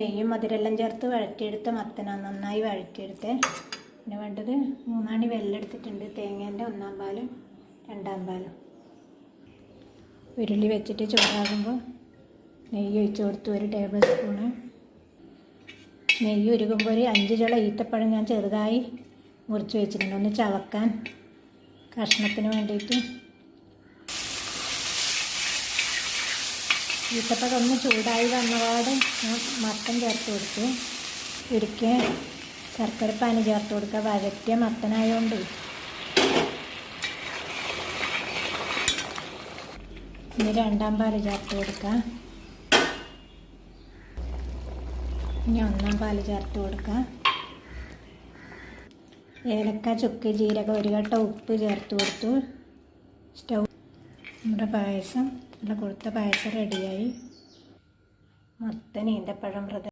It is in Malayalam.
നെയ്യും മധുരെല്ലാം ചേർത്ത് വഴറ്റിയെടുത്ത മത്തനാണ് നന്നായി വഴറ്റിയെടുത്തേ. പിന്നെ വേണ്ടത് 3 അണി വെല്ലം എടുത്തിട്ടുണ്ട്. തേങ്ങേൻ്റെ 1-ാം പാലും 2-ാം പാലും. ഉരുളി വെച്ചിട്ട് ചൂടാകുമ്പോൾ നെയ്യ് ഒഴിച്ച് കൊടുത്തു 1 ടേബിൾ സ്പൂണ്. നെയ്യ് ഉരുകുമ്പോൾ ഒരു 5 ചുള ഈത്തപ്പഴം ഞാൻ ചെറുതായി മുറിച്ച് വെച്ചിട്ടുണ്ട്, ഒന്ന് ചവക്കാൻ കഷ്ണത്തിന് വേണ്ടിയിട്ട്. ഈത്തപ്പഴം ഒന്ന് ചൂടായി വന്നപാട് ഞാൻ മത്തൻ ചേർത്ത് കൊടുത്തു. ഒരിക്കൽ ശർക്കരപ്പാനി ചേർത്ത് കൊടുക്കുക, വഴറ്റിയ മത്തനായതുകൊണ്ട്. ഇനി 2-ാം പാല് ചേർത്ത് കൊടുക്കുക. ഇനി 1-ാം പാല് ചേർത്ത് കൊടുക്കുക. ഏലക്ക, ചുക്ക്, ജീരകം, 1 കട്ട ഉപ്പ് ചേർത്ത് കൊടുത്തു. നമ്മുടെ പായസം, നല്ല കൊഴുത്ത പായസം റെഡിയായി. മത്തൻ ഈന്തപ്പഴം